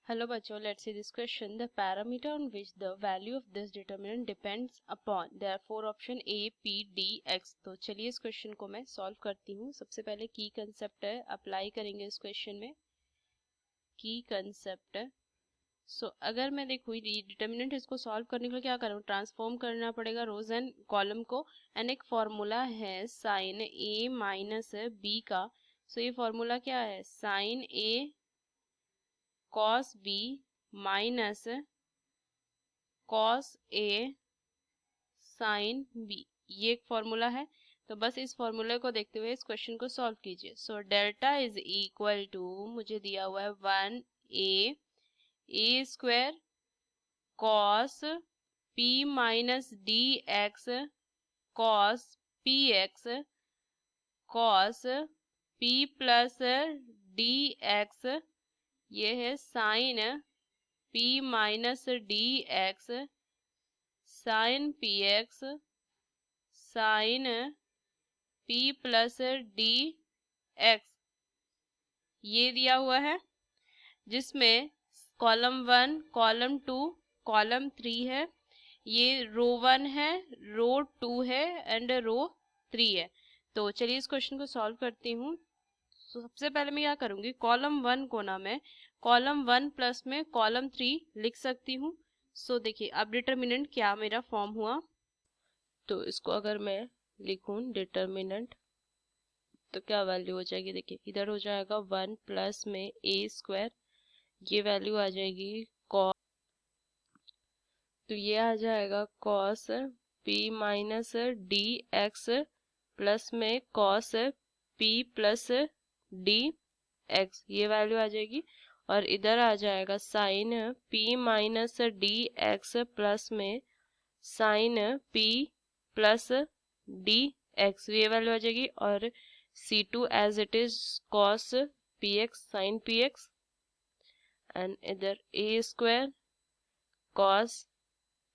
Hello बच्चों, let's see this question. The parameter on which the value of this determinant depends upon. There are four option A, P, D, X. तो चलिए इस question को मैं solve करती हूँ. सबसे पहले की कंसेप्ट है, अप्लाई करेंगे इस क्वेश्चन में. की कंसेप्ट है. सो अगर मैं देखूँ डिटर्मिनेंट, इसको सॉल्व करने के लिए क्या करूँ, ट्रांसफॉर्म करना पड़ेगा रोज एंड कॉलम को. एंड एक फॉर्मूला है साइन ए माइनस बी का. सो ये फॉर्मूला क्या है, sine A cos B minus cos A sine B, ये एक फॉर्मूला है. तो बस इस फॉर्मूले को देखते हुए इस क्वेश्चन को सॉल्व कीजिए. So delta is equal to, मुझे दिया हुआ है 1 A square cos P minus D X cos P X cos P plus D X, ये है sine P minus D X sine P X sine P plus D X, ये दिया हुआ है, जिसमें कॉलम 1 कॉलम 2 कॉलम 3 है. ये रो 1 है, रो 2 है एंड रो 3 है. तो चलिए इस क्वेश्चन को सॉल्व करती हूँ. तो सबसे पहले मैं क्या करूँगी, कॉलम 1 को ना मैं कॉलम 1 प्लस में कॉलम 3 लिख सकती हूँ. सो देखिए अब डिटर्मिनेंट क्या मेरा फॉर्म हुआ. तो इसको अगर मैं लिखूं डिटर्मिनेंट, तो क्या वैल्यू हो जाएगी, देखिए इधर हो जाएगा 1 प्लस में ए स्क्वायर, ये वैल्यू आ जाएगी कॉस, तो ये आ जाएगा cos P minus D X plus में cos P plus D X, ये वैल्यू आ जाएगी. और इधर आ जाएगा sine P minus D X plus में sine P plus D X, ये वैल्यू आ जाएगी. और C2 as it is cos P X sine P X, and इधर A square cos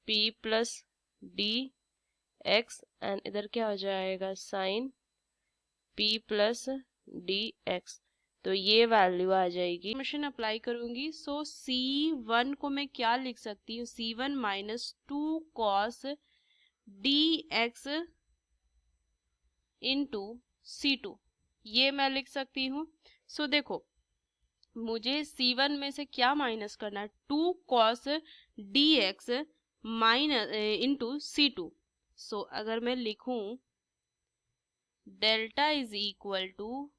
P plus D X, and इधर क्या हो जाएगा sine P plus D x. तो ये वैल्यू आ जाएगी. मशीन अप्लाई करूंगी. सो C1 को मैं क्या लिख सकती हूँ, C1 minus 2 cos D x into C2, ये मैं लिख सकती हूँ. सो देखो मुझे C1 में से क्या माइनस करना है, 2 cos D x minus into C2. So अगर मैं लिखूं delta is equal to,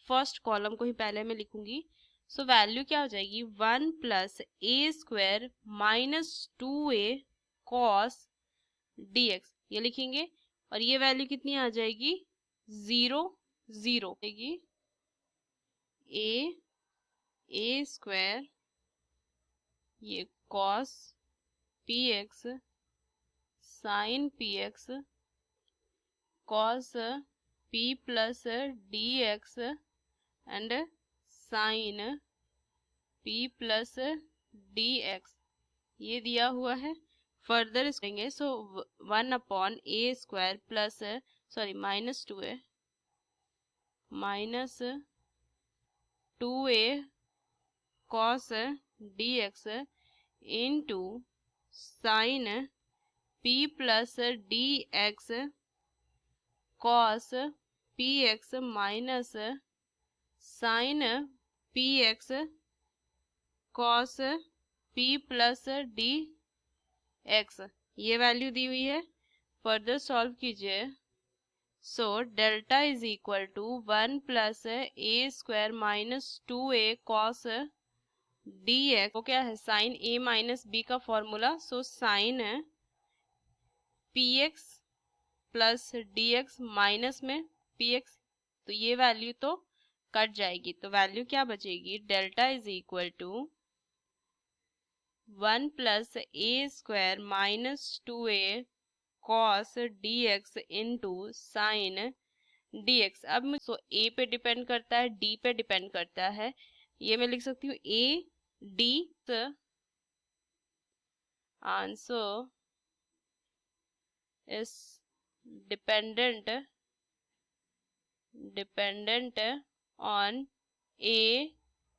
first column को ही पहले मैं लिखूंगी. सो वैल्यू क्या हो जाएगी, 1 प्लस ए square minus 2a cos D X, ये लिखेंगे. और ये वैल्यू कितनी आ जाएगी, 0 0 ए स्क्वायर, ये cos P X sine P X cos P plus D X and sine P plus D X, ये दिया हुआ है. फर्दर करेंगे. So 1 upon A square plus sorry minus 2a minus 2a cos D x into sine P plus D X cos P X minus sine P X cos P plus D X, ये value दी हुई है. Further solve कीजिए. So delta is equal to 1 plus A square minus 2a cos D x, वो क्या है, sine a minus b का formula. So sine P x plus D x minus में पी एक्स, तो ये वैल्यू तो cut जाएगी. तो वैल्यू क्या बचेगी, delta is equal to 1 plus A square minus 2a cos D x into sine d x. अब मुझे ए पे डिपेंड करता है, डी पे डिपेंड करता है, ये मैं लिख सकती हूँ A D. Answer is dependent on A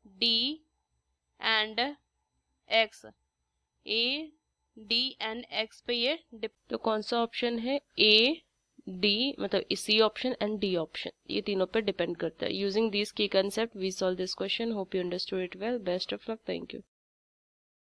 D and x, A D and x पे ये तो कौन सा ऑप्शन है? ए डी, मतलब C option and D option, ये तीनों पे डिपेंड करता है. Using this key concept we solve this question. Hope you understood it well. Best of luck. Thank you.